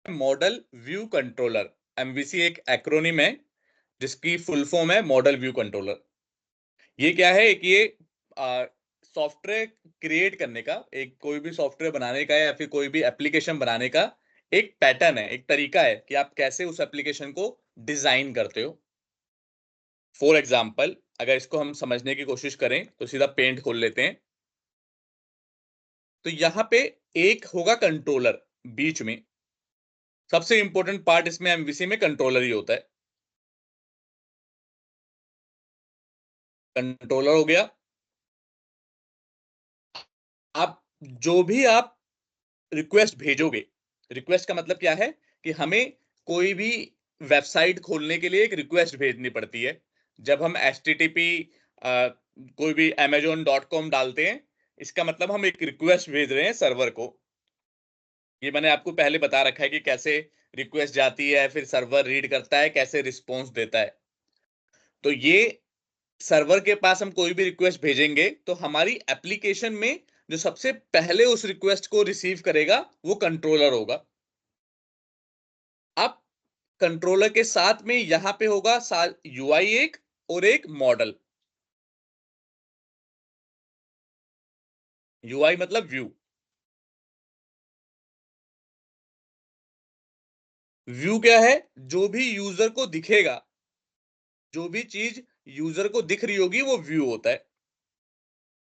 Model view controller. MVC एक acronym है जिसकी फुल फॉर्म है मॉडल व्यू कंट्रोलर। ये क्या है कि ये सॉफ्टवेयर क्रिएट करने का, एक कोई भी सॉफ्टवेयर बनाने का या फिर कोई भी एप्लीकेशन बनाने का एक पैटर्न है, एक तरीका है कि आप कैसे उस एप्लीकेशन को डिजाइन करते हो। फॉर एग्जाम्पल, अगर इसको हम समझने की कोशिश करें तो सीधा पेंट खोल लेते हैं। तो यहाँ पे एक होगा कंट्रोलर बीच में। सबसे इंपॉर्टेंट पार्ट इसमें एमवीसी में कंट्रोलर ही होता है। कंट्रोलर हो गया। आप जो भी आप रिक्वेस्ट भेजोगे, रिक्वेस्ट का मतलब क्या है कि हमें कोई भी वेबसाइट खोलने के लिए एक रिक्वेस्ट भेजनी पड़ती है। जब हम HTTP कोई भी amazon.com डालते हैं, इसका मतलब हम एक रिक्वेस्ट भेज रहे हैं सर्वर को। ये मैंने आपको पहले बता रखा है कि कैसे रिक्वेस्ट जाती है, फिर सर्वर रीड करता है, कैसे रिस्पॉन्स देता है। तो ये सर्वर के पास हम कोई भी रिक्वेस्ट भेजेंगे तो हमारी एप्लीकेशन में जो सबसे पहले उस रिक्वेस्ट को रिसीव करेगा वो कंट्रोलर होगा। अब कंट्रोलर के साथ में यहां पे होगा यूआई एक और एक मॉडल। यूआई मतलब व्यू। व्यू क्या है? जो भी यूजर को दिखेगा, जो भी चीज यूजर को दिख रही होगी वो व्यू होता है।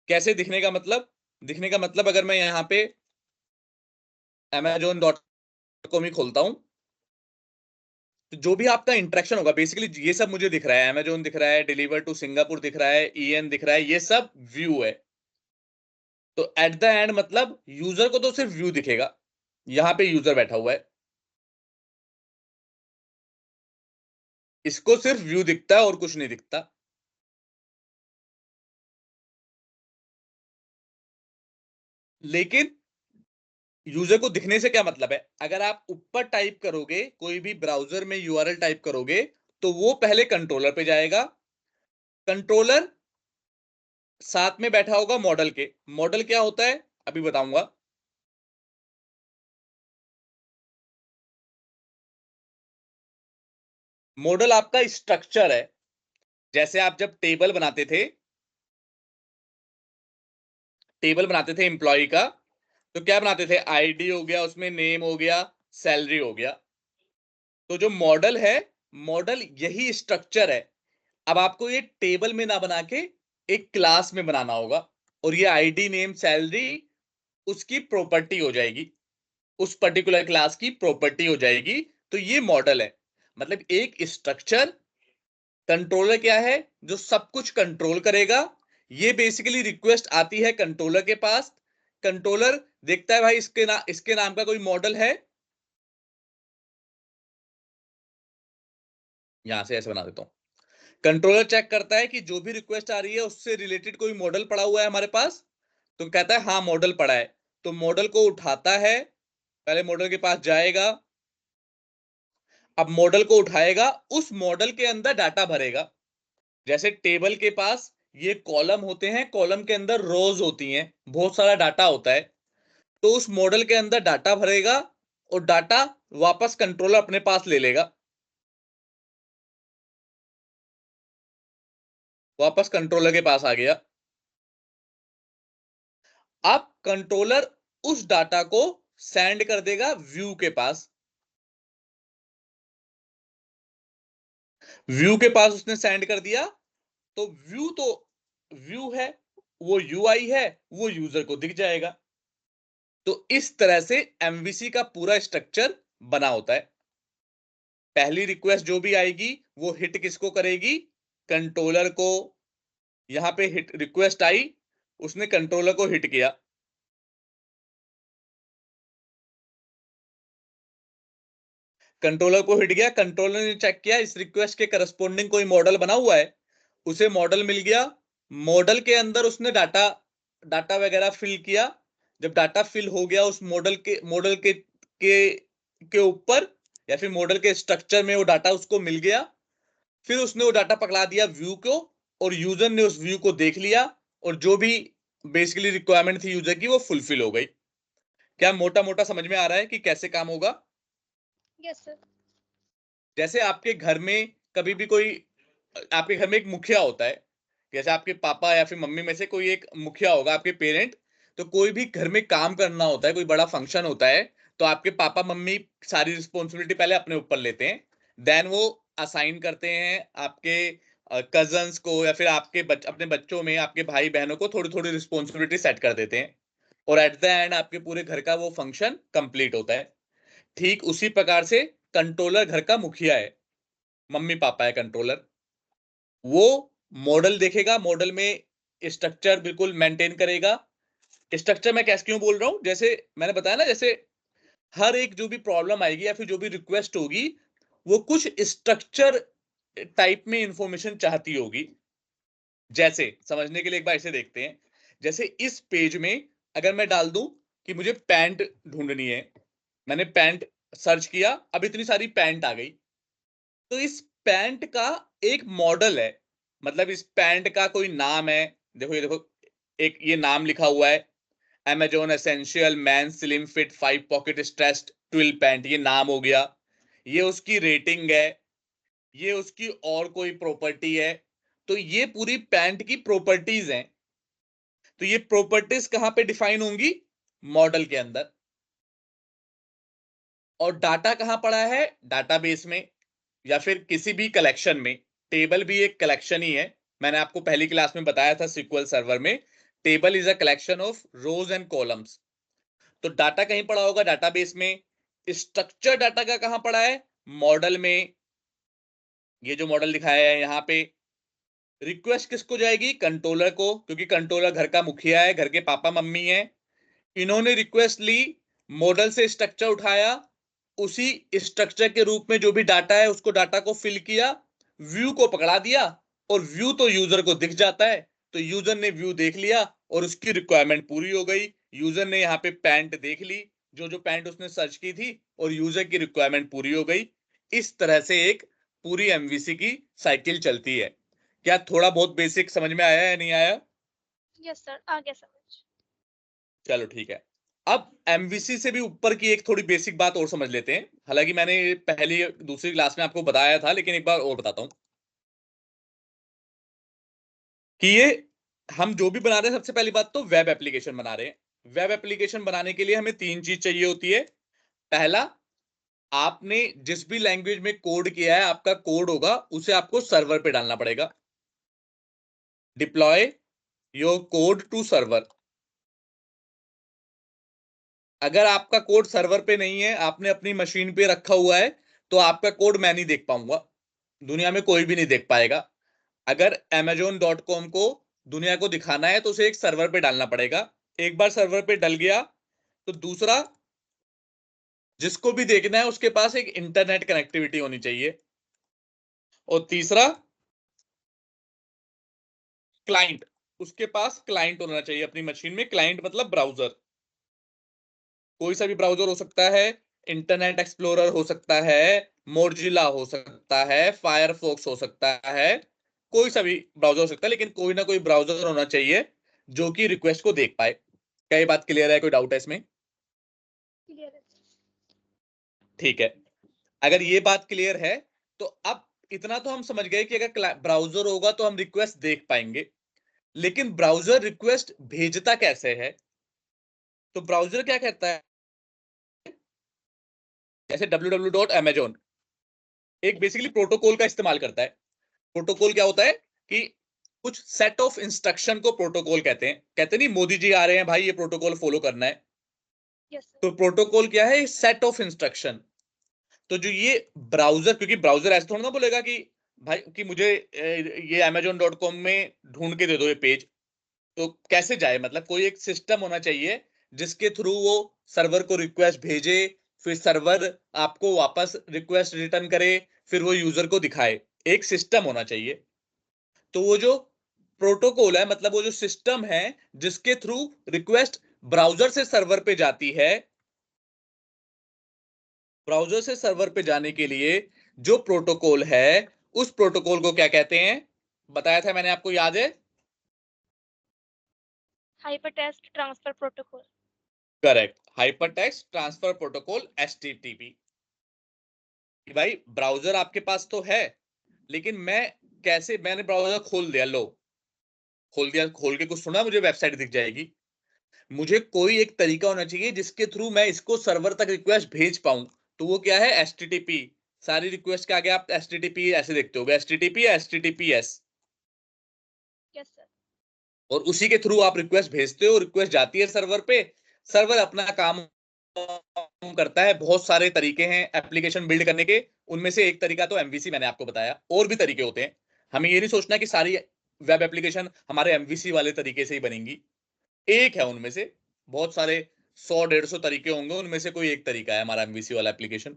कैसे दिखने का मतलब? दिखने का मतलब अगर मैं यहाँ पे amazon.com ही खोलता हूं, तो जो भी आपका इंटरेक्शन होगा, बेसिकली ये सब मुझे दिख रहा है, अमेजोन दिख रहा है, डिलीवर टू सिंगापुर दिख रहा है, ईएन दिख रहा है, ये सब व्यू है। तो एट द एंड मतलब यूजर को तो सिर्फ व्यू दिखेगा। यहां पे यूजर बैठा हुआ है, इसको सिर्फ व्यू दिखता है और कुछ नहीं दिखता। लेकिन यूजर को दिखने से क्या मतलब है? अगर आप ऊपर टाइप करोगे, कोई भी ब्राउजर में यूआरएल टाइप करोगे, तो वो पहले कंट्रोलर पे जाएगा। कंट्रोलर साथ में बैठा होगा मॉडल के। मॉडल क्या होता है अभी बताऊंगा। मॉडल आपका स्ट्रक्चर है। जैसे आप जब टेबल बनाते थे एम्प्लॉय का, तो क्या बनाते थे? आईडी हो गया, उसमें नेम हो गया, सैलरी हो गया। तो जो मॉडल है, मॉडल यही स्ट्रक्चर है। अब आपको ये टेबल में ना बना के एक क्लास में बनाना होगा, और ये आईडी नेम सैलरी उसकी प्रॉपर्टी हो जाएगी, उस पर्टिकुलर क्लास की प्रॉपर्टी हो जाएगी। तो ये मॉडल है। मतलब एक स्ट्रक्चर। कंट्रोलर क्या है? जो सब कुछ कंट्रोल करेगा। ये बेसिकली रिक्वेस्ट आती है कंट्रोलर के पास। कंट्रोलर देखता है भाई इसके नाम का कोई मॉडल है। यहां से ऐसे बना देता हूं। कंट्रोलर चेक करता है कि जो भी रिक्वेस्ट आ रही है उससे रिलेटेड कोई मॉडल पड़ा हुआ है हमारे पास। तो कहता है हाँ मॉडल पड़ा है। तो मॉडल को उठाता है, पहले मॉडल के पास जाएगा। अब मॉडल को उठाएगा, उस मॉडल के अंदर डाटा भरेगा। जैसे टेबल के पास ये कॉलम होते हैं, कॉलम के अंदर रोज होती हैं, बहुत सारा डाटा होता है। तो उस मॉडल के अंदर डाटा भरेगा और डाटा वापस कंट्रोलर अपने पास ले लेगा। वापस कंट्रोलर के पास आ गया। अब कंट्रोलर उस डाटा को सेंड कर देगा व्यू के पास। व्यू के पास उसने सेंड कर दिया। तो व्यू है, वो यूआई है, वो यूजर को दिख जाएगा। तो इस तरह से एमवीसी का पूरा स्ट्रक्चर बना होता है। पहली रिक्वेस्ट जो भी आएगी वो हिट किसको करेगी? कंट्रोलर को। यहां पे हिट रिक्वेस्ट आई, उसने कंट्रोलर को हिट किया। कंट्रोलर को हिट गया, कंट्रोलर ने चेक किया इस रिक्वेस्ट के करस्पॉन्डिंग कोई मॉडल बना हुआ है। उसे मॉडल मिल गया। मॉडल के अंदर उसने डाटा डाटा वगैरह फिल किया। जब डाटा फिल हो गया उस मॉडल के ऊपर, या फिर मॉडल के स्ट्रक्चर में वो डाटा उसको मिल गया। फिर उसने वो डाटा पकड़ा दिया व्यू को, और यूजर ने उस व्यू को देख लिया, और जो भी बेसिकली रिक्वायरमेंट थी यूजर की वो फुलफिल हो गई। क्या मोटा मोटा समझ में आ रहा है कि कैसे काम होगा? Yes sir. जैसे आपके घर में कभी भी कोई आपके घर में एक मुखिया होता है, जैसे आपके पापा या फिर मम्मी में से कोई एक मुखिया होगा, आपके पेरेंट। तो कोई भी घर में काम करना होता है, कोई बड़ा फंक्शन होता है, तो आपके पापा मम्मी सारी रिस्पॉन्सिबिलिटी पहले अपने ऊपर लेते हैं। देन वो असाइन करते हैं आपके कजन्स को या फिर अपने बच्चों में आपके भाई बहनों को थोड़ी थोड़ी रिस्पॉन्सिबिलिटी सेट कर देते हैं, और एट द एंड आपके पूरे घर का वो फंक्शन कंप्लीट होता है। ठीक उसी प्रकार से कंट्रोलर घर का मुखिया है, मम्मी पापा है कंट्रोलर। वो मॉडल देखेगा, मॉडल में स्ट्रक्चर बिल्कुल मेंटेन करेगा। स्ट्रक्चर मैं कैसे क्यों बोल रहा हूं, जैसे मैंने बताया ना, जैसे हर एक जो भी प्रॉब्लम आएगी या फिर जो भी रिक्वेस्ट होगी, वो कुछ स्ट्रक्चर टाइप में इंफॉर्मेशन चाहती होगी। जैसे समझने के लिए एक बार इसे देखते हैं। जैसे इस पेज में अगर मैं डाल दूं कि मुझे पैंट ढूंढनी है, मैंने पैंट सर्च किया, अब इतनी सारी पैंट आ गई। तो इस पैंट का एक मॉडल है, मतलब इस पैंट का कोई नाम है। देखो ये देखो, एक ये नाम लिखा हुआ है, Amazon essential man slim fit 5 pocket stressed twill pant, ये नाम हो गया। ये उसकी रेटिंग है, ये उसकी और कोई प्रॉपर्टी है। तो ये पूरी पैंट की प्रॉपर्टीज हैं। तो ये प्रॉपर्टीज कहां पे डिफाइन होंगी? मॉडल के अंदर। और डाटा कहां पड़ा है? डाटाबेस में या फिर किसी भी कलेक्शन में। टेबल भी एक कलेक्शन ही है, मैंने आपको पहली क्लास में बताया था सीक्वल सर्वर में। Table is a collection of rose and columns. तो डाटा कहीं पड़ा होगा डाटाबेस में। स्ट्रक्चर डाटा का कहां पड़ा है? मॉडल में। ये जो मॉडल दिखाया है यहां पे। रिक्वेस्ट किसको जाएगी? कंट्रोलर को, क्योंकि कंट्रोलर घर का मुखिया है, घर के पापा मम्मी है। इन्होंने रिक्वेस्ट ली, मॉडल से स्ट्रक्चर उठाया, उसी स्ट्रक्चर के रूप में जो भी डाटा है उसको डाटा को फिल किया, व्यू को पकड़ा दिया, और व्यू तो यूजर को दिख जाता है। तो यूजर ने व्यू देख लिया और उसकी रिक्वायरमेंट पूरी हो गई। यूजर ने यहाँ पे पैंट देख ली, जो जो पैंट उसने सर्च की थी, और यूजर की रिक्वायरमेंट पूरी हो गई। इस तरह से एक पूरी एमवीसी की साइकिल चलती है। क्या थोड़ा बहुत बेसिक समझ में आया या नहीं आया? यस सर, आ गया समझ। चलो ठीक है। अब एमवीसी से भी ऊपर की एक थोड़ी बेसिक बात और समझ लेते हैं, हालांकि मैंने पहली दूसरी क्लास में आपको बताया था, लेकिन एक बार और बताता हूं कि ये हम जो भी बना रहे हैं, सबसे पहली बात तो वेब एप्लीकेशन बना रहे हैं। वेब एप्लीकेशन बनाने के लिए हमें तीन चीज चाहिए होती है। पहला, आपने जिस भी लैंग्वेज में कोड किया है, आपका कोड होगा, उसे आपको सर्वर पे डालना पड़ेगा। Deploy your code to server. अगर आपका कोड सर्वर पे नहीं है, आपने अपनी मशीन पे रखा हुआ है, तो आपका कोड मैं नहीं देख पाऊंगा, दुनिया में कोई भी नहीं देख पाएगा। अगर amazon.com को दुनिया को दिखाना है तो उसे एक सर्वर पे डालना पड़ेगा। एक बार सर्वर पे डल गया तो दूसरा, जिसको भी देखना है उसके पास एक इंटरनेट कनेक्टिविटी होनी चाहिए। और तीसरा, क्लाइंट, उसके पास क्लाइंट होना चाहिए अपनी मशीन में। क्लाइंट मतलब ब्राउजर, कोई सा भी ब्राउजर हो सकता है। इंटरनेट एक्सप्लोरर हो सकता है, मोजिला हो सकता है, फायरफॉक्स हो सकता है, कोई सा भी ब्राउजर हो सकता है, लेकिन कोई ना कोई ब्राउजर होना चाहिए जो कि रिक्वेस्ट को देख पाए। क्या ये बात क्लियर है? कोई डाउट है इसमें? क्लियर है। ठीक है। अगर ये बात क्लियर है, तो अब इतना तो हम समझ गए कि अगर ब्राउजर होगा तो हम रिक्वेस्ट देख पाएंगे। लेकिन ब्राउजर रिक्वेस्ट भेजता कैसे है? तो ब्राउजर क्या कहता है, जैसे www.amazon एक बेसिकली प्रोटोकॉल का इस्तेमाल करता है। प्रोटोकॉल क्या होता है कि कुछ सेट ऑफ इंस्ट्रक्शन को प्रोटोकॉल कहते हैं। कहते नहीं मोदी जी आ रहे हैं भाई, ये प्रोटोकॉल फॉलो करना है। Yes sir. तो प्रोटोकॉल क्या है? Set of instruction. तो जो ये ब्राउजर, क्योंकि ब्राउजर ऐसे थोड़ा ना बोलेगा कि भाई कि मुझे ये amazon.com में ढूंढ के दे दो ये पेज। तो कैसे जाए? मतलब कोई एक सिस्टम होना चाहिए जिसके थ्रू वो सर्वर को रिक्वेस्ट भेजे, फिर सर्वर आपको वापस रिक्वेस्ट रिटर्न करे, फिर वो यूजर को दिखाए। एक सिस्टम होना चाहिए। तो वो जो प्रोटोकॉल है, मतलब वो जो सिस्टम है जिसके थ्रू रिक्वेस्ट ब्राउजर से सर्वर पे जाती है, ब्राउजर से सर्वर पे जाने के लिए जो प्रोटोकॉल है, उस प्रोटोकॉल को क्या कहते हैं? बताया था मैंने आपको, याद है? Hypertext transfer protocol. Correct, hypertext transfer protocol, HTTP। कि भाई ब्राउजर आपके पास तो है, लेकिन मैंने ब्राउजर खोल दिया, लो खोल दिया, खोल के कुछ सुना, मुझे वेबसाइट दिख जाएगी। मुझे कोई एक तरीका होना चाहिए जिसके थ्रू मैं इसको सर्वर तक रिक्वेस्ट भेज पाऊं। तो वो क्या है? एचटीटीपी। सारी रिक्वेस्ट के आगे आप एचटीटीपी ऐसे देखते होगे, एचटीटीपी या एचटीटीपीएस, यस सर। और उसी के थ्रू आप रिक्वेस्ट भेजते हो, रिक्वेस्ट जाती है सर्वर पे, सर्वर अपना काम करता है। बहुत सारे तरीके हैं एप्लीकेशन बिल्ड करने के, उनमें से एक तरीका तो एमवीसी मैंने आपको बताया, और भी तरीके होते हैं। हमें ये नहीं सोचना कि सारी वेब एप्लीकेशन हमारे एमवीसी वाले तरीके से ही बनेंगी, एक है उनमें से। बहुत सारे 100-150 तरीके होंगे, उनमें से कोई एक तरीका है हमारा एमवीसी वाला एप्लीकेशन।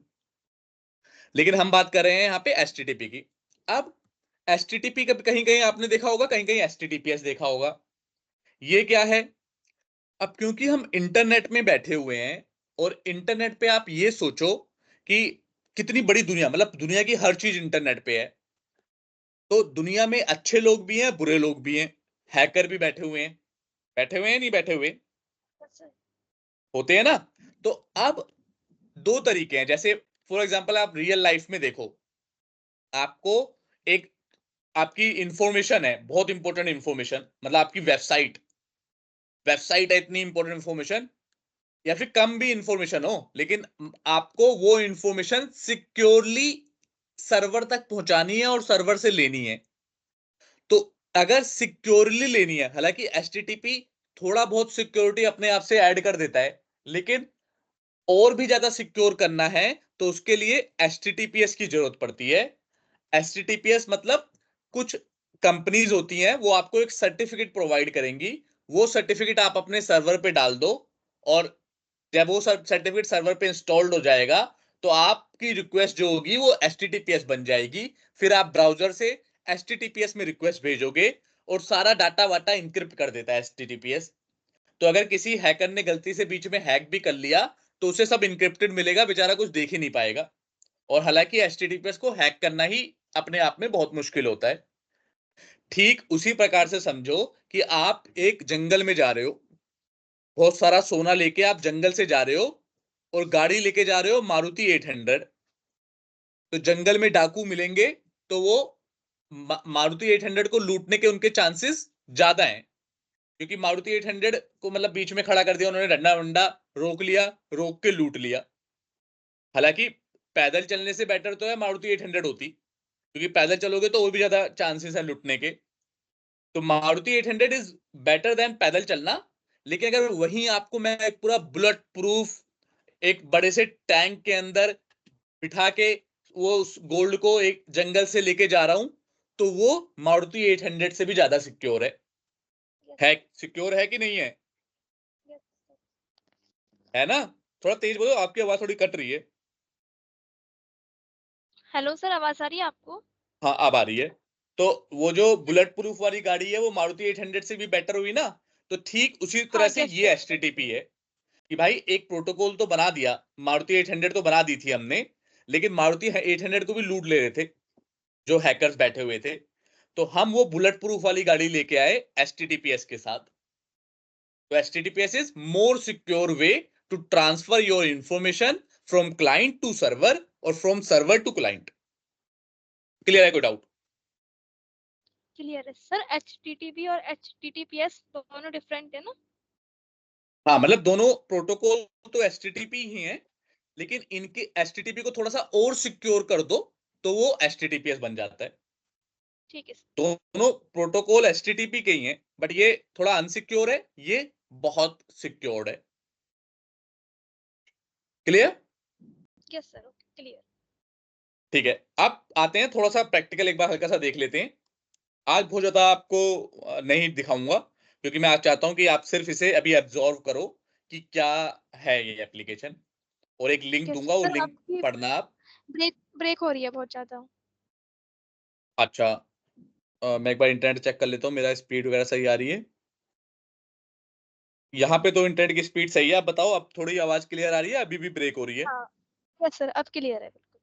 लेकिन हम बात कर रहे हैं यहाँ पे एचटीटीपी की। अब एचटीटीपी का कहीं कहीं आपने देखा होगा, कहीं कहीं एचटीटीपीएस देखा होगा। ये क्या है? अब क्योंकि हम इंटरनेट में बैठे हुए हैं, और इंटरनेट पे आप ये सोचो कि कितनी बड़ी दुनिया, मतलब दुनिया की हर चीज इंटरनेट पे है। तो दुनिया में अच्छे लोग भी हैं, बुरे लोग भी हैं, हैकर भी बैठे हुए हैं, बैठे हुए हैं नहीं बैठे हुए, यस सर। होते हैं ना। तो अब दो तरीके हैं, जैसे फॉर एग्जांपल आप रियल लाइफ में देखो, आपको एक, आपकी इंफॉर्मेशन है, बहुत इंपॉर्टेंट इंफॉर्मेशन, मतलब आपकी वेबसाइट, वेबसाइट है इतनी इंपॉर्टेंट इंफॉर्मेशन, या फिर कम भी इंफॉर्मेशन हो, लेकिन आपको वो इंफॉर्मेशन सिक्योरली सर्वर तक पहुंचानी है और सर्वर से लेनी है। तो अगर सिक्योरली लेनी है, हालांकि एचटीटीपी थोड़ा बहुत सिक्योरिटी अपने आप से ऐड कर देता है, लेकिन और भी ज्यादा सिक्योर करना है तो उसके लिए एचटीटीपीएस की जरूरत पड़ती है। एचटीटीपीएस मतलब कुछ कंपनीज होती हैं, वो आपको एक सर्टिफिकेट प्रोवाइड करेंगी, वो सर्टिफिकेट आप अपने सर्वर पे डाल दो, और जब वो सर्टिफिकेट सर्वर पे इंस्टॉल्ड हो जाएगा, तो आपकी रिक्वेस्ट जो होगी वो एचटीटीपीएस बन जाएगी। फिर आप ब्राउजर से एचटीटीपीएस में रिक्वेस्ट भेजोगे, और सारा डाटा वाटा इंक्रिप्ट कर देता है एचटीटीपीएस। तो अगर किसी हैकर ने गलती से बीच में हैक भी कर लिया, तो उसे सब इंक्रिप्टेड मिलेगा, बेचारा कुछ देख ही नहीं पाएगा। और हालांकि एचटीटीपीएस को हैक करना ही अपने आप में बहुत मुश्किल होता है। ठीक उसी प्रकार से समझो कि आप एक जंगल में जा रहे हो, बहुत सारा सोना लेके आप जंगल से जा रहे हो, और गाड़ी लेके जा रहे हो मारुति 800। तो जंगल में डाकू मिलेंगे, तो वो मारुति 800 को लूटने के उनके चांसेस ज्यादा हैं, क्योंकि मारुति 800 को मतलब बीच में खड़ा कर दिया उन्होंने, डंडा वंडा रोक लिया, रोक के लूट लिया। हालांकि पैदल चलने से बेटर तो है मारुति 800 होती, क्योंकि पैदल चलोगे तो और भी ज्यादा चांसेस है लूटने के। तो मारुति 800 इज बेटर देन पैदल चलना। लेकिन अगर वहीं आपको मैं एक पूरा बुलेट प्रूफ एक बड़े से टैंक के अंदर बिठा के वो उस गोल्ड को एक जंगल से लेके जा रहा हूं, तो वो मारुति 800 से भी ज्यादा सिक्योर है। यस है सर। सिक्योर है कि नहीं है? Yes sir. है ना? थोड़ा तेज बोलो, आपकी आवाज थोड़ी कट रही है। हेलो सर, आवाज आ रही है आपको? हाँ अब आ रही है। तो वो जो बुलेट प्रूफ वाली गाड़ी है वो मारुति 800 से भी बेटर हुई ना। तो ठीक उसी तरह हाँ से यस ये सर। एचटीटीपी है, कि भाई एक प्रोटोकॉल तो बना दिया, मारुति 800 तो बना दी थी हमने, लेकिन मारुति 800 को भी लूट ले रहे थे जो हैकर्स बैठे हुए थे। तो हम वो बुलेट प्रूफ वाली गाड़ी लेके आए एचटीटीपीएस के साथ। तो HTTPS is more secure way to transfer your information from client to server, और from server to client. Clear है? कोई डाउट? क्लियर है सर। एचटीटीपी और एचटीटीपीएस दोनों डिफरेंट है ना? हाँ, मतलब दोनों प्रोटोकॉल तो एचटीटीपी ही हैं, लेकिन इनके एचटीटीपी को थोड़ा सा और सिक्योर कर दो, तो वो एचटीटीपीएस बन जाता है। ठीक है सर। दोनों प्रोटोकॉल एचटीटीपी के ही हैं, बट ये थोड़ा अनसिक्योर है, ये बहुत सिक्योर्ड है। Clear? Yes sir, okay clear. ठीक है, अब आते हैं थोड़ा सा प्रैक्टिकल, एक बार हल्का सा देख लेते हैं। आज बहुत ज्यादा आपको नहीं दिखाऊंगा, क्योंकि मैं आज चाहता हूं कि आप सिर्फ इसे अभी एब्जॉर्व करो कि क्या है ये एप्लीकेशन, और एक लिंक यस दूंगा, वो सर, लिंक आपकी पढ़ना आप। ब्रेक ब्रेक हो रही है बहुत ज्यादा। अच्छा, मैं एक बार इंटरनेट चेक कर लेता हूँ, मेरा स्पीड वगैरह सही आ रही है। यहाँ पे तो इंटरनेट की स्पीड सही है। आप बताओ, अब थोड़ी आवाज क्लियर आ रही है, अभी भी ब्रेक हो रही है? हाँ यस सर, अब क्लियर है बिल्कुल।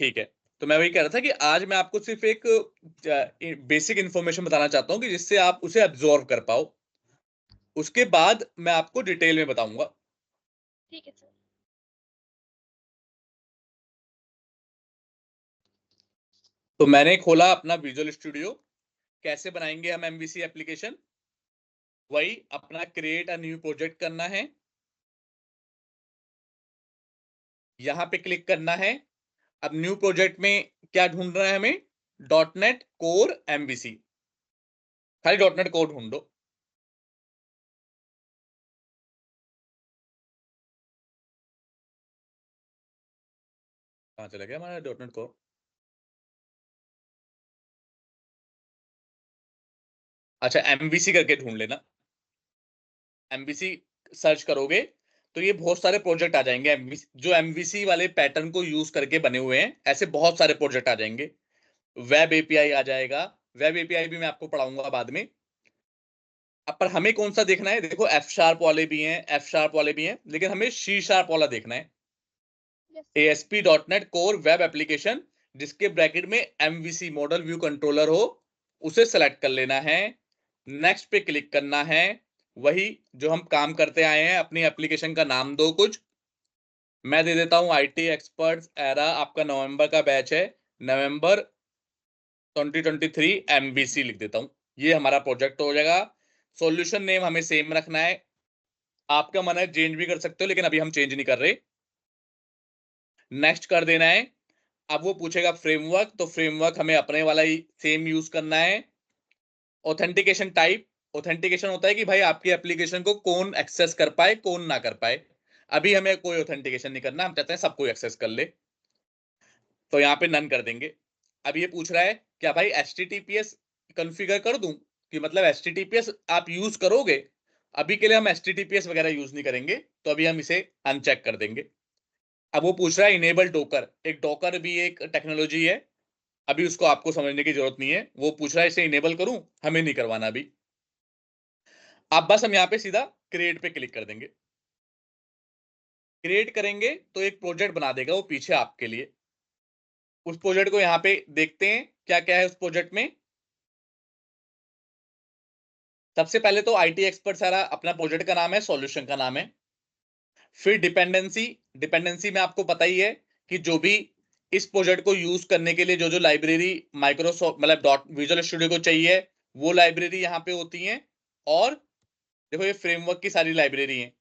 ठीक है। तो मैं वही कह रहा था कि आज मैं आपको सिर्फ एक बेसिक इंफॉर्मेशन बताना चाहता हूँ, कि जिससे आप उसे एब्जॉर्व कर पाओ। उसके बाद मैं आपको डिटेल में बताऊंगा। ठीक है सर। तो मैंने खोला अपना विजुअल स्टूडियो। कैसे बनाएंगे हम एमवीसी एप्लीकेशन? वही अपना क्रिएट अ न्यू प्रोजेक्ट करना है, यहां पे क्लिक करना है। अब न्यू प्रोजेक्ट में क्या ढूंढना है हमें? .NET कोर एमवीसी, खाली .NET कोर ढूंढो। कहां चला गया हमारा .NET कोर? अच्छा, एमवीसी करके ढूंढ लेना। एमवीसी सर्च करोगे तो ये बहुत सारे प्रोजेक्ट आ जाएंगे MVC, जो एमवीसी वाले पैटर्न को यूज करके बने हुए हैं, ऐसे बहुत सारे प्रोजेक्ट आ जाएंगे। वेब एपीआई आ जाएगा, वेब एपीआई भी मैं आपको पढ़ाऊंगा बाद में। अब पर हमें कौन सा देखना है? देखो F# वाले भी हैं, F# वाले भी हैं, लेकिन हमें C# वाला देखना है। Yes. ASP.NET core web application, जिसके ब्रैकेट में एमवीसी मॉडल व्यू कंट्रोलर हो, उसे सेलेक्ट कर लेना है। नेक्स्ट पे क्लिक करना है। वही जो हम काम करते आए हैं, अपनी एप्लीकेशन का नाम दो कुछ। मैं दे देता हूं IT एक्सपर्ट्स एरा, आपका नवंबर का बैच है, नवंबर 2023 एमवीसी लिख देता हूं। ये हमारा प्रोजेक्ट हो जाएगा। सॉल्यूशन नेम हमें सेम रखना है, आपका मन है चेंज भी कर सकते हो, लेकिन अभी हम चेंज नहीं कर रहे। नेक्स्ट कर देना है। अब वो पूछेगा फ्रेमवर्क, तो फ्रेमवर्क हमें अपने वाला ही सेम यूज करना है। ऑथेंटिकेशन टाइप, ऑथेंटिकेशन होता है कि भाई आपकी एप्लीकेशन को कौन एक्सेस कर पाए, कौन ना कर पाए। अभी हमें कोई ऑथेंटिकेशन नहीं करना, हम चाहते हैं सब कोई एक्सेस कर ले, तो यहाँ पे नन कर देंगे। अब ये पूछ रहा है क्या भाई HTTPS कॉन्फ़िगर कर दूं, कि मतलब HTTPS आप यूज करोगे? अभी के लिए हम HTTPS वगैरह यूज नहीं करेंगे, तो अभी हम इसे अनचेक कर देंगे। अब वो पूछ रहा है इनेबल डोकर, एक डोकर भी एक टेक्नोलॉजी है, अभी उसको आपको समझने की जरूरत नहीं है। वो पूछ रहा है इसे इनेबल करूं, हमें नहीं करवाना अभी। अब बस हम यहाँ पे सीधा क्रिएट पे क्लिक कर देंगे। क्रिएट करेंगे तो एक प्रोजेक्ट बना देगा वो पीछे आपके लिए। उस प्रोजेक्ट को यहाँ पे देखते हैं क्या क्या है उस प्रोजेक्ट में। सबसे पहले तो IT एक्सपर्ट सारा अपना प्रोजेक्ट का नाम है, सॉल्यूशन का नाम है। फिर डिपेंडेंसी, डिपेंडेंसी में आपको पता ही है कि जो भी इस प्रोजेक्ट को यूज करने के लिए जो जो लाइब्रेरी माइक्रोसॉफ्ट मतलब विजुअल स्टूडियो को चाहिए, वो लाइब्रेरी यहाँ पे होती है। और देखो ये फ्रेमवर्क की सारी लाइब्रेरी है,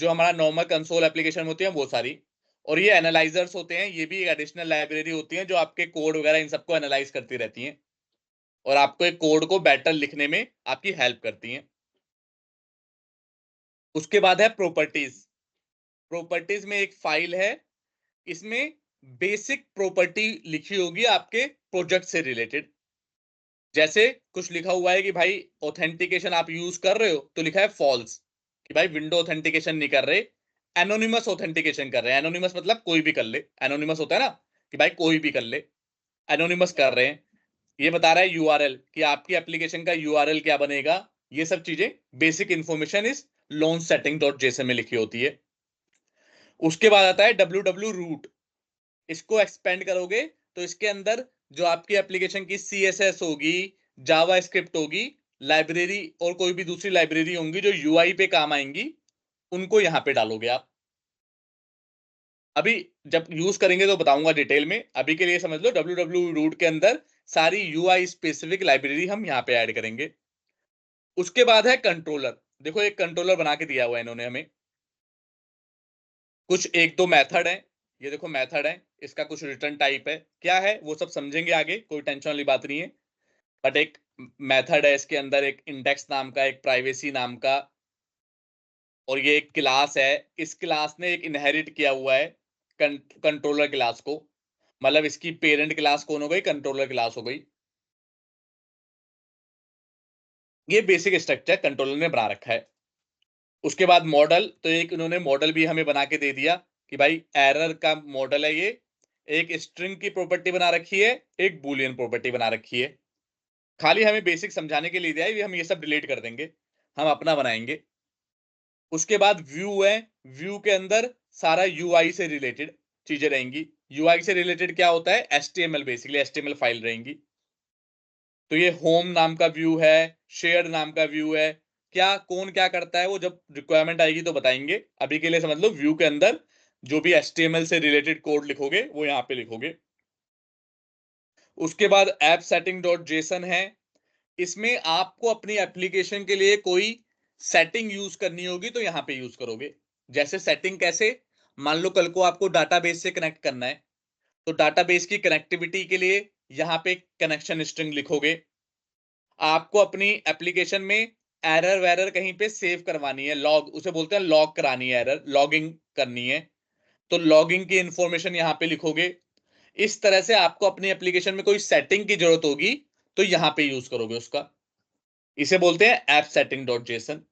जो हमारा नॉर्मल कंसोल एप्लीकेशन होती है वो सारी। और ये एनालाइजर्स होते हैं, ये भी एक एडिशनल लाइब्रेरी होती है, जो आपके कोड वगैरह इन सबको एनालाइज करती रहती हैं और आपको एक कोड को बेटर लिखने में आपकी हेल्प करती हैं। उसके बाद है प्रॉपर्टीज। प्रॉपर्टीज में एक फाइल है, इसमें बेसिक प्रॉपर्टी लिखी होगी आपके प्रोजेक्ट से रिलेटेड। जैसे कुछ लिखा हुआ है कि भाई ऑथेंटिकेशन आप यूज कर रहे हो, तो लिखा है फॉल्स, कि भाई विंडो ऑथेंटिकेशन नहीं कर रहे, एनोनिमस ऑथेंटिकेशन कर रहे हैं। एनोनिमस मतलब कोई भी कर ले, एनोनिमस होता है ना कि भाई कोई भी कर ले, एनोनिमस कर रहे हैं। ये बता रहा है यूआरएल, कि आपकी एप्लीकेशन का यूआरएल क्या बनेगा। ये सब चीजें बेसिक इंफॉर्मेशन इस लॉन्च सेटिंग डॉट जेसन में लिखी होती है। उसके बाद आता है www रूट। इसको एक्सपेंड करोगे तो इसके अंदर जो आपकी एप्लीकेशन की CSS होगी, जावा स्क्रिप्ट होगी, लाइब्रेरी और कोई भी दूसरी लाइब्रेरी होंगी जो यूआई पे काम आएंगी, उनको यहां पे डालोगे आप। अभी जब यूज करेंगे तो बताऊंगा डिटेल में, अभी के लिए समझ लो www रूट के अंदर सारी यूआई स्पेसिफिक लाइब्रेरी हम यहाँ पे ऐड करेंगे। उसके बाद है कंट्रोलर। देखो एक कंट्रोलर बना के दिया हुआ है इन्होंने हमें, कुछ एक दो मेथड है। ये देखो मेथड है, इसका कुछ रिटर्न टाइप है, क्या है वो सब समझेंगे आगे, कोई टेंशन वाली बात नहीं है। बट एक मेथड है इसके अंदर, एक इंडेक्स नाम का, एक प्राइवेसी नाम का, और ये एक क्लास है। इस क्लास ने एक इनहेरिट किया हुआ है कंट्रोलर क्लास को, मतलब इसकी पेरेंट क्लास कौन हो गई? कंट्रोलर क्लास हो गई। ये बेसिक स्ट्रक्चर कंट्रोलर ने बना रखा है। उसके बाद मॉडल, तो एक इन्होंने मॉडल भी हमें बना के दे दिया कि भाई एरर का मॉडल है ये। एक स्ट्रिंग की प्रॉपर्टी बना रखी है, एक बूलियन प्रॉपर्टी बना रखी है। खाली हमें बेसिक समझाने के लिए दिया है, हम ये सब डिलीट कर देंगे, हम अपना बनाएंगे। उसके बाद व्यू है, व्यू के अंदर सारा यूआई से रिलेटेड चीजें रहेंगी। यूआई से रिलेटेड क्या होता है? HTML, बेसिकली HTML फाइल रहेंगी। तो ये होम नाम का व्यू है, शेयर नाम का व्यू है। क्या कौन क्या करता है वो जब रिक्वायरमेंट आएगी तो बताएंगे, अभी के लिए समझ लो व्यू के अंदर जो भी HTML से रिलेटेड कोड लिखोगे वो यहाँ पे लिखोगे। उसके बाद ऐप सेटिंग डॉट जेसन है। इसमें आपको अपनी एप्लीकेशन के लिए कोई सेटिंग यूज करनी होगी तो यहां पे यूज करोगे। जैसे सेटिंग कैसे, मान लो कल को आपको डाटाबेस से कनेक्ट करना है, तो डाटाबेस की कनेक्टिविटी के लिए यहां पे कनेक्शन स्ट्रिंग लिखोगे। आपको अपनी एप्लीकेशन में एरर वैरर कहीं पे सेव करवानी है, लॉग उसे बोलते हैं, लॉग करानी है, एरर लॉगिंग करनी है, तो लॉगिंग की इंफॉर्मेशन यहां पे लिखोगे। इस तरह से आपको अपनी एप्लीकेशन में कोई सेटिंग की जरूरत होगी तो यहां पे यूज करोगे उसका। इसे बोलते हैं ऐप सेटिंग डॉट जेसन।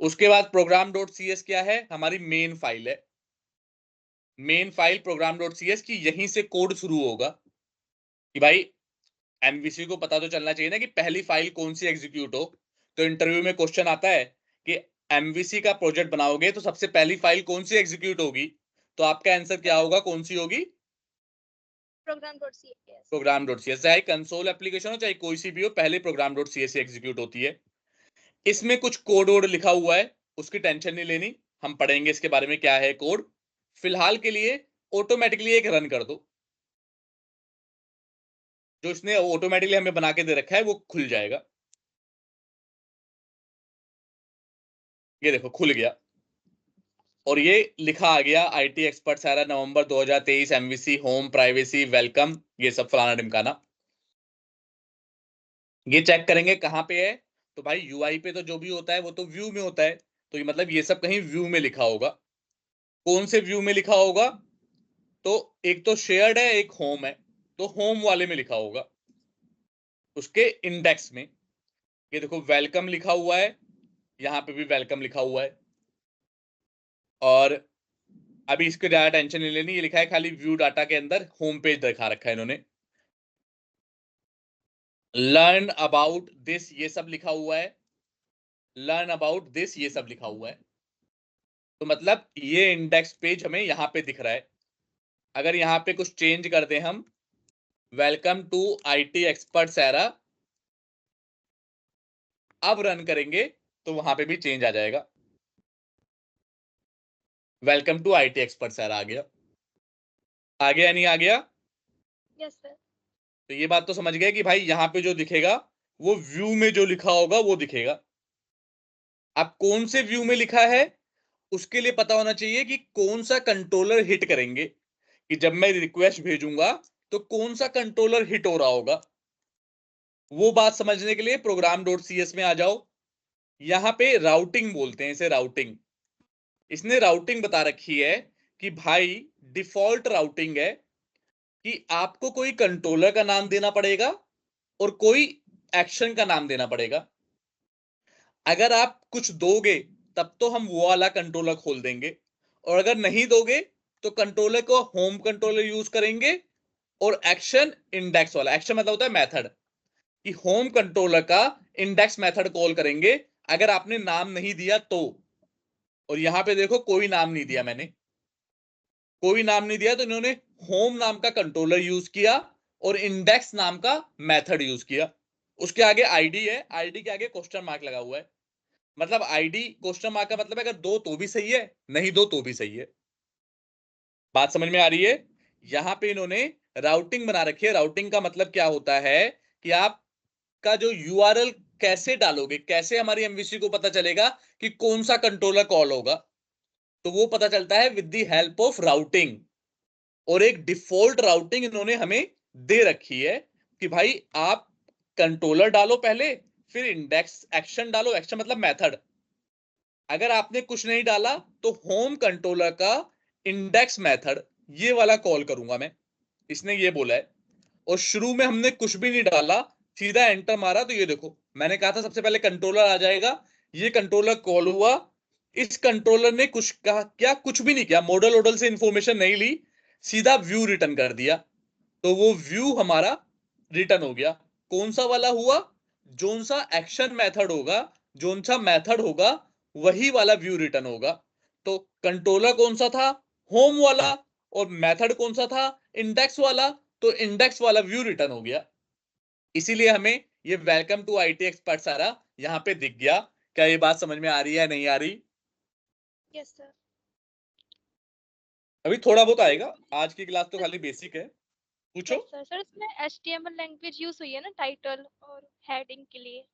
उसके बाद प्रोग्राम डॉट सीएस क्या है, हमारी मेन फाइल है। Main file program dot CS की, यहीं से कोड शुरू होगा कि भाई एमवीसी को पता तो चलना चाहिए ना कि पहली फाइल कौन सी एग्जीक्यूट हो। तो इंटरव्यू में क्वेश्चन आता है कि एमवीसी का प्रोजेक्ट बनाओगे तो सबसे पहली फाइल कौन सी एग्जीक्यूट होगी, तो आपका आंसर क्या होगा, कौन सी होगी, program.cs। Program dot CS. चाहे कंसोल एप्लीकेशन हो चाहे कोई सी भी हो, पहले प्रोग्राम डॉट सीएस एग्जीक्यूट होती है। इसमें कुछ कोड वोड लिखा हुआ है, उसकी टेंशन नहीं लेनी, हम पढ़ेंगे इसके बारे में क्या है कोड। फिलहाल के लिए ऑटोमेटिकली एक रन कर दो, जो इसने ऑटोमेटिकली हमें बना के दे रखा है वो खुल जाएगा। ये देखो खुल गया, और ये लिखा आ गया आईटी एक्सपर्ट सारा नवंबर 2023 एमवीसी होम प्राइवेसी वेलकम, ये सब फलाना ढिमकाना। ये चेक करेंगे कहां पे है, तो भाई यूआई पे तो जो भी होता है वो तो व्यू में होता है, तो ये मतलब ये सब कहीं व्यू में लिखा होगा। कौन से व्यू में लिखा होगा, तो एक तो शेयर्ड है एक होम है, तो होम वाले में लिखा होगा, उसके इंडेक्स में। ये देखो वेलकम लिखा हुआ है, यहां पे भी वेलकम लिखा हुआ है। और अभी इसके ज्यादा टेंशन नहीं लेनी, ये लिखा है खाली व्यू डाटा के अंदर होम पेज दिखा रखा है इन्होंने। लर्न अबाउट दिस ये सब लिखा हुआ है, लर्न अबाउट दिस ये सब लिखा हुआ है। तो मतलब ये इंडेक्स पेज हमें यहां पे दिख रहा है। अगर यहां पे कुछ चेंज कर दें हम, वेलकम टू आईटी एक्सपर्ट सैरा, अब रन करेंगे तो वहां पे भी चेंज आ जाएगा, वेलकम टू आईटी एक्सपर्ट सैरा आ गया। आ गया नहीं आ गया? Yes sir. तो ये बात तो समझ गए कि भाई यहां पे जो दिखेगा वो व्यू में जो लिखा होगा वो दिखेगा। अब कौन से व्यू में लिखा है उसके लिए पता होना चाहिए कि कौन सा कंट्रोलर हिट करेंगे, कि जब मैं रिक्वेस्ट भेजूंगा तो कौन सा कंट्रोलर हिट हो रहा होगा। वो बात समझने के लिए प्रोग्राम डॉट सीएस में आ जाओ। यहां पे राउटिंग बोलते हैं इसे, राउटिंग। इसने राउटिंग बता रखी है कि भाई डिफॉल्ट राउटिंग है कि आपको कोई कंट्रोलर का नाम देना पड़ेगा और कोई एक्शन का नाम देना पड़ेगा। अगर आप कुछ दोगे तब तो हम वो वाला कंट्रोलर खोल देंगे, और अगर नहीं दोगे तो कंट्रोलर को होम कंट्रोलर यूज करेंगे, और एक्शन इंडेक्स वाला, एक्शन मतलब होता है मेथड, कि होम कंट्रोलर का इंडेक्स मेथड कॉल करेंगे अगर आपने नाम नहीं दिया तो। और यहां पे देखो कोई नाम नहीं दिया मैंने, कोई नाम नहीं दिया, तो इन्होंने होम नाम का कंट्रोलर यूज किया और इंडेक्स नाम का मेथड यूज किया। उसके आगे आईडी है, आईडी के आगे क्वेश्चन मार्क लगा हुआ है, मतलब आईडी क्वेश्चन मार्क का मतलब है अगर दो तो भी सही है, नहीं दो तो भी सही है। बात समझ में आ रही है? यहां पे इन्होंने राउटिंग बना रखी है। राउटिंग का मतलब क्या होता है कि आपका जो यूआरएल कैसे डालोगे, कैसे हमारी एमवीसी को पता चलेगा कि कौन सा कंट्रोलर कॉल होगा, तो वो पता चलता है with the help of routing. और एक डिफॉल्ट राउटिंग इन्होंने हमें दे रखी है कि भाई आप कंट्रोलर डालो पहले, फिर इंडेक्स एक्शन डालो, एक्शन मतलब मेथड। अगर आपने कुछ नहीं डाला तो होम कंट्रोलर का इंडेक्स मेथड ये वाला कॉल करूंगा मैं, इसने ये बोला है। और शुरू में हमने कुछ भी नहीं डाला, सीधा एंटर मारा, तो ये देखो मैंने कहा था सबसे पहले कंट्रोलर आ जाएगा, ये कंट्रोलर कॉल हुआ। इस कंट्रोलर ने कुछ कहा क्या, कुछ भी नहीं किया, मॉडल वोडल से इंफॉर्मेशन नहीं ली, सीधा व्यू रिटर्न कर दिया। तो वो व्यू हमारा रिटर्न हो गया। कौन सा वाला हुआ, जोन सा एक्शन मेथड होगा, जोन सा मेथड होगा वही वाला व्यू रिटर्न होगा। तो कंट्रोलर कौन सा था, होम वाला, और मेथड कौन सा था, इंडेक्स वाला, तो इंडेक्स वाला व्यू रिटर्न हो गया। इसीलिए हमें ये वेलकम टू आईटी एक्सपर्ट सारा यहां पे दिख गया। क्या ये बात समझ में आ रही है नहीं आ रही? Yes sir. अभी थोड़ा बहुत आएगा, आज की क्लास तो खाली बेसिक है। पूछो। Yes sir. सर इसमें HTML लैंग्वेज यूज हुई है ना टाइटल और हेडिंग के लिए?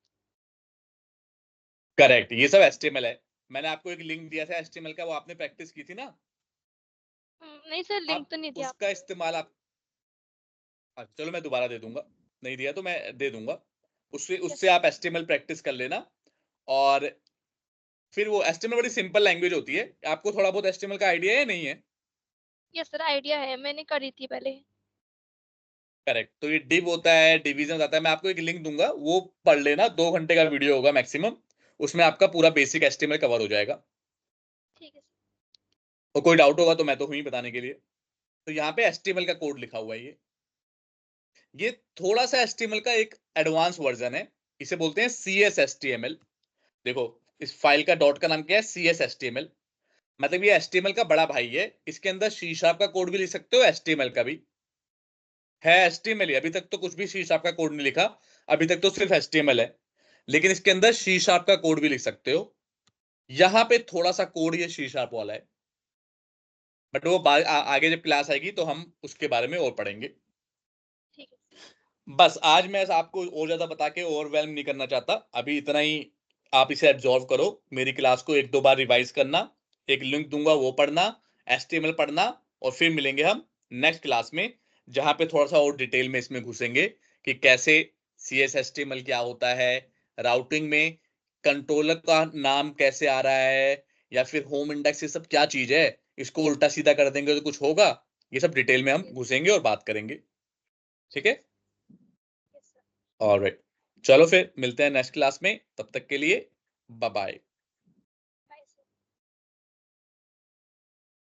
करेक्ट, ये सब HTML है। मैंने आपको एक लिंक दिया था HTML का, वो आपने प्रैक्टिस की थी ना। नहीं सर, लिंक आप तो नहीं दिया उसका आपने। इस्तेमाल आप चलो मैं दोबारा दे दूंगा, नहीं दिया तो मैं दे दूंगा। उससे यस उससे सर। आप HTML प्रैक्टिस कर लेना। और फिर वो HTML बड़ी सिंपल लैंग्वेज होती है। आपको थोड़ा बहुत HTML का आइडिया है या नहीं है? यस सर, आइडिया है, मैंने करी थी पहले। करेक्ट, तो ये डिव होता है, डिवीजन आता है। मैं आपको एक लिंक दूंगा, वो पढ़ लेना, 2 घंटे का वीडियो होगा मैक्सिमम। उसमें आपका पूरा बेसिक HTML कवर हो जाएगा। ठीक है सर। और कोई डाउट होगा तो मैं तो हूं ही बताने के लिए। तो यहाँ पे HTML का कोड लिखा हुआ है ये थोड़ा सा HTML का एक एडवांस वर्जन है। इसे बोलते हैं CSHTML। देखो, इस फाइल का डॉट का नाम क्या है? CSHTML। मतलब ये HTML का बड़ा भाई है। इसके अंदर C# का कोड भी लिख सकते हो, HTML का भी है। HTML ही अभी तक तो कुछ भी C# का कोड नहीं लिखा। अभी तक तो सिर्फ HTML है। लेकिन इसके अंदर C# का कोड भी लिख सकते हो। यहाँ पे थोड़ा सा कोड ये C# वाला है, बट वो आगे जब क्लास आएगी तो हम उसके बारे में और पढ़ेंगे। ठीक है बस आज मैं आपको और ज्यादा बता के ओवरवेलम नहीं करना चाहता, अभी इतना ही। आप इसे एब्जॉर्व करो, मेरी क्लास को 1-2 बार रिवाइज करना, एक लिंक दूंगा वो पढ़ना, HTML पढ़ना। और फिर मिलेंगे हम नेक्स्ट क्लास में, जहां पे थोड़ा सा और डिटेल में इसमें घुसेंगे कि कैसे CSHTML क्या होता है, राउटिंग में कंट्रोलर का नाम कैसे आ रहा है, या फिर होम इंडेक्स, ये सब क्या चीज है, इसको उल्टा सीधा कर देंगे तो कुछ होगा। ये सब डिटेल में हम सर। घुसेंगे और बात करेंगे। ठीक है? Yes sir. ऑलराइट, चलो फिर मिलते हैं नेक्स्ट क्लास में, तब तक के लिए बाय बाय।